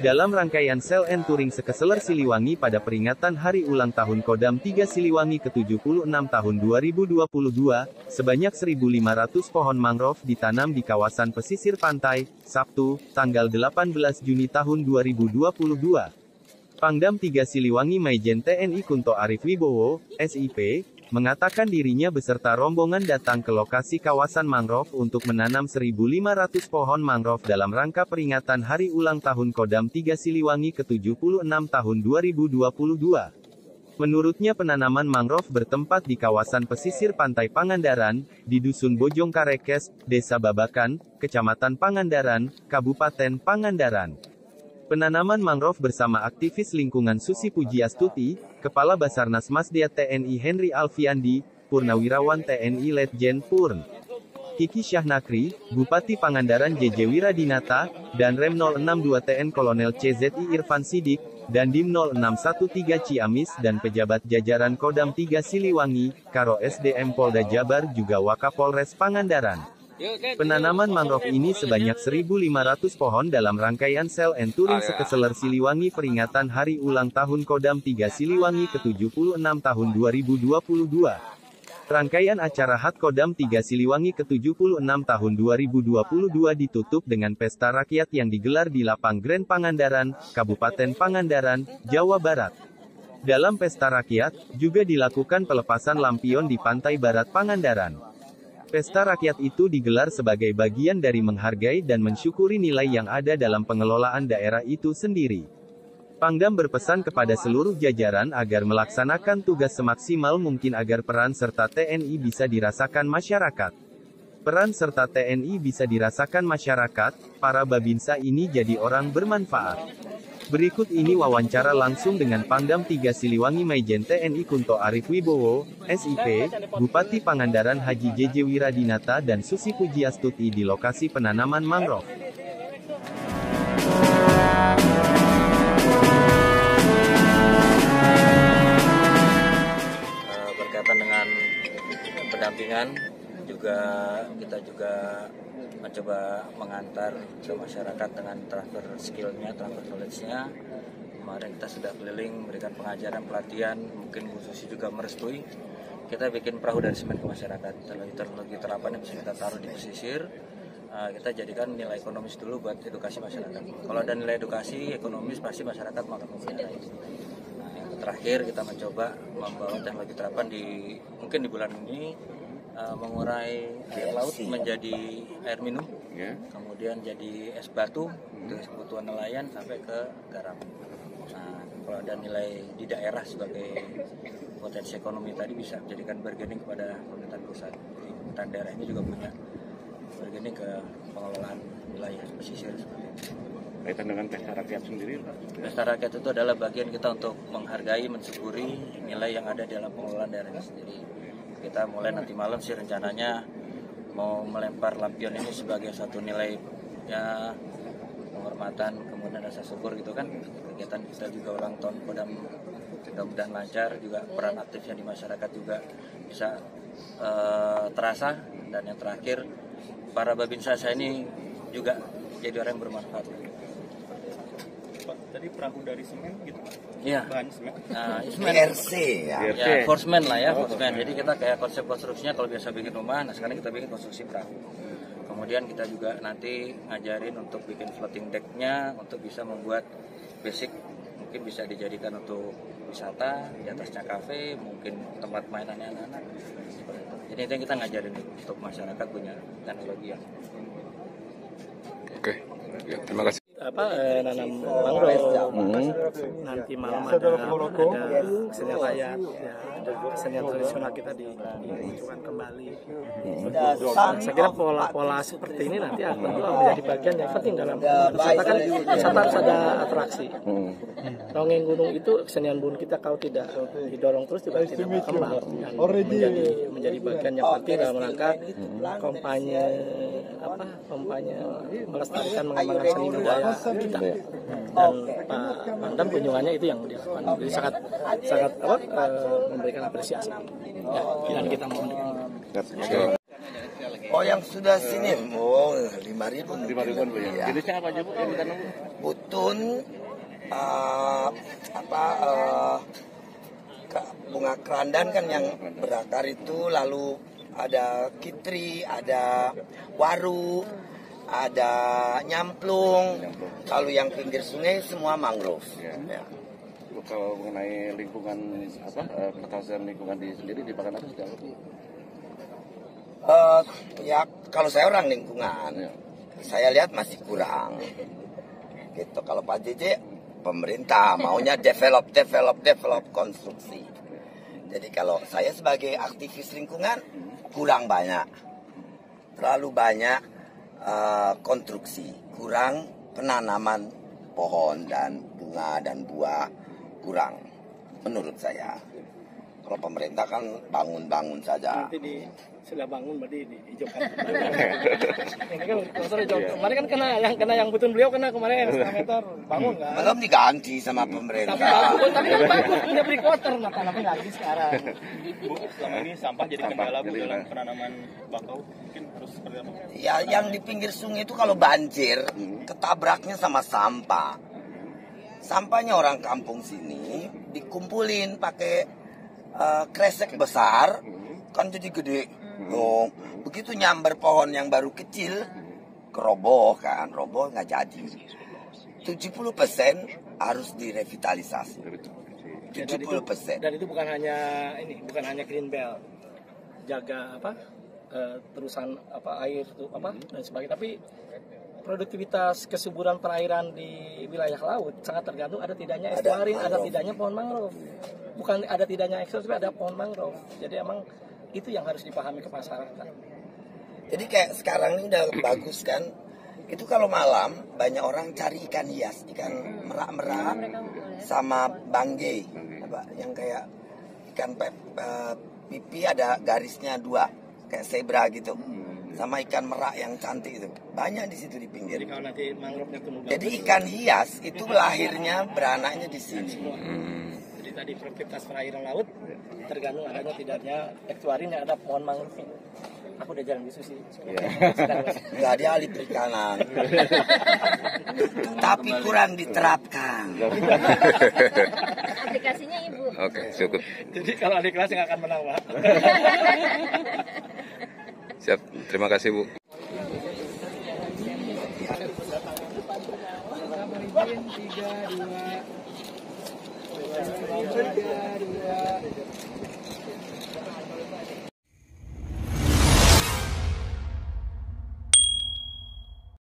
Dalam rangkaian Sel and Touring Sekeseler Siliwangi pada peringatan Hari Ulang Tahun Kodam 3 Siliwangi ke-76 tahun 2022, sebanyak 1.500 pohon mangrove ditanam di kawasan pesisir pantai, Sabtu, tanggal 18 Juni tahun 2022. Pangdam 3 Siliwangi Maijen TNI Kunto Arif Wibowo, SIP, mengatakan dirinya beserta rombongan datang ke lokasi kawasan mangrove untuk menanam 1.500 pohon mangrove dalam rangka peringatan Hari Ulang Tahun Kodam 3 Siliwangi ke-76 tahun 2022. Menurutnya penanaman mangrove bertempat di kawasan pesisir pantai Pangandaran, di Dusun Bojong Karekes, Desa Babakan, Kecamatan Pangandaran, Kabupaten Pangandaran. Penanaman mangrove bersama aktivis lingkungan Susi Pujiastuti, Kepala Basarnas Masdia TNI Henry Alfiandi, Purnawirawan TNI Letjen Purn Kiki Syahnakri, Bupati Pangandaran JJ Wiradinata, dan Rem 062 TN Kolonel CZI Irfan Sidik, dan Dim 0613 Ciamis dan pejabat jajaran Kodam 3 Siliwangi, Karo SDM Polda Jabar juga Wakapolres Pangandaran. Penanaman mangrove ini sebanyak 1.500 pohon dalam rangkaian Sel and Touring Sekeseler Siliwangi peringatan Hari Ulang Tahun Kodam 3 Siliwangi ke-76 tahun 2022. Rangkaian acara HUT Kodam 3 Siliwangi ke-76 tahun 2022 ditutup dengan pesta rakyat yang digelar di Lapang Grand Pangandaran, Kabupaten Pangandaran, Jawa Barat. Dalam pesta rakyat, juga dilakukan pelepasan lampion di pantai barat Pangandaran. Pesta rakyat itu digelar sebagai bagian dari menghargai dan mensyukuri nilai yang ada dalam pengelolaan daerah itu sendiri. Pangdam berpesan kepada seluruh jajaran agar melaksanakan tugas semaksimal mungkin agar peran serta TNI bisa dirasakan masyarakat. Peran serta TNI bisa dirasakan masyarakat, para babinsa ini jadi orang bermanfaat. Berikut ini wawancara langsung dengan Pangdam 3 Siliwangi Maijen TNI Kunto Arif Wibowo, SIP, Bupati Pangandaran Haji JJ Wiradinata dan Susi Pujiastuti di lokasi penanaman mangrove. Berkaitan dengan pendampingan, kita juga mencoba mengantar ke masyarakat dengan transfer skillnya, transfer knowledge-nya. Kemarin kita sudah keliling memberikan pengajaran, pelatihan, mungkin Bu Susi juga merestui. Kita bikin perahu dari semen ke masyarakat. Teknologi terapan yang bisa kita taruh di pesisir, kita jadikan nilai ekonomis dulu buat edukasi masyarakat. Kalau ada nilai edukasi, ekonomis, pasti masyarakat akan memelihara itu. Nah, yang terakhir kita mencoba membawa teknologi terapan mungkin di bulan ini, mengurai air laut menjadi air minum, kemudian jadi es batu untuk kebutuhan nelayan sampai ke garam. Nah, kalau ada nilai di daerah sebagai potensi ekonomi tadi bisa menjadikan bargaining kepada pemerintahan pusat. Jadi pemerintahan daerah ini juga punya bargaining ke pengelolaan wilayah pesisir seperti itu. Kaitan dengan pesta rakyat sendiri, pesta rakyat itu adalah bagian kita untuk menghargai, mensyukuri nilai yang ada dalam pengelolaan daerahnya sendiri. Kita mulai nanti malam sih rencananya mau melempar lampion ini sebagai satu nilai ya penghormatan, kemudian rasa syukur gitu kan. Kegiatan kita juga ulang tahun Kodam, mudah-mudahan lancar, juga peran aktifnya di masyarakat juga bisa terasa. Dan yang terakhir, para babinsa saya ini juga jadi orang yang bermanfaat. Pak, tadi perahu dari semen gitu Pak? Iya. Bahan semen? Semen. RC ya. Ya, forceman lah ya, forceman. Jadi kita kayak konsep konstruksinya kalau biasa bikin rumah, nah sekarang kita bikin konstruksi perahu. Kemudian kita juga nanti ngajarin untuk bikin floating deck-nya, untuk bisa membuat basic, mungkin bisa dijadikan untuk wisata, di atasnya kafe, mungkin tempat mainannya anak-anak. Jadi itu yang kita ngajarin untuk masyarakat punya teknologi yang. Oke, ya, terima kasih. Nanam mangrove, nanti malam ada kesenian rakyat, ya, ada kesenian tradisional kita dimunculkan kembali. Saya kira pola seperti ini nanti akan menjadi bagian yang penting dalam wisata. Kan wisata harus ada atraksi. Dongeng gunung itu kesenian bun kita kalau tidak didorong terus juga tidak berkembang. Menjadi bagian yang penting dalam rangka kampanye melestarikan mengembangkan seni budaya kita. Dan Pak Pangdam kunjungannya itu yang dilakukan. Jadi sangat memberikan apresiasi. Ya, dan kita mau Oh, yang sudah sini, 5.000. 5.000-an Bu ya. Iya. Jenisnya apa aja Bu yang ditanam Bu? Butun, bunga kerandan kan yang berakar itu, lalu ada kitri, ada waru, ada nyamplung. Lalu yang pinggir sungai semua mangrove. Ya. Ya. Bu, kalau mengenai lingkungan kelestarian lingkungan di sendiri di Pakan Atas apa Bu? Ya kalau saya orang lingkungan, Ya. saya lihat masih kurang. Gitu. Kalau Pak JJ pemerintah maunya develop konstruksi. Jadi kalau saya sebagai aktivis lingkungan kurang banyak, terlalu banyak konstruksi, kurang penanaman pohon dan bunga dan buah, kurang menurut saya. Kalau pemerintah kan bangun-bangun saja. Nanti sudah bangun berarti dihijaukan. Ini kan longsor hijau. Kemarin kan kena yang butun beliau kena kemarin yang 1 meter bangun kan. Belum diganti sama pemerintah. Tapi kan bagus udah beri quarter nah tanamnya lagi sekarang. Bu, selama ini sampah jadi kendala Bu dalam penanaman bakau, mungkin harus seperti apa? Ya, yang di pinggir sungai itu kalau banjir, ketabraknya sama sampah. Sampahnya orang kampung sini dikumpulin pakai kresek besar, kan jadi gede. Begitu nyamber pohon yang baru kecil, keroboh kan, roboh nggak jadi. 70% harus direvitalisasi. 70%. Dan itu bukan hanya green belt, jaga terusan air itu dan sebagainya, tapi produktivitas kesuburan perairan di wilayah laut sangat tergantung ada tidaknya estuarin, ada tidaknya pohon mangrove. Bukan ada tidaknya eksos, tapi ada pohon mangrove. Jadi emang itu yang harus dipahami ke masyarakat. Jadi kayak sekarang ini udah bagus kan. Itu kalau malam banyak orang cari ikan hias, ikan merak-merak sama bangge, yang kayak ikan pipi ada garisnya 2, kayak zebra gitu. Sama ikan merak yang cantik itu banyak di situ di pinggir. Jadi kalau nanti mangrove-nya tumbuh bagus, jadi ikan hias itu lahirnya beranaknya di sini. Jadi tadi produktivitas perairan laut tergantung adanya tidaknya estuarin yang ada pohon mangrove. Aku udah jarang diskusi. Nggak ada ahli perikanan, tapi kurang diterapkan. Aplikasinya Ibu. Oke, cukup. Jadi kalau adik kelas yang akan menang, Pak. Siap, terima kasih Bu. Tiga, dua.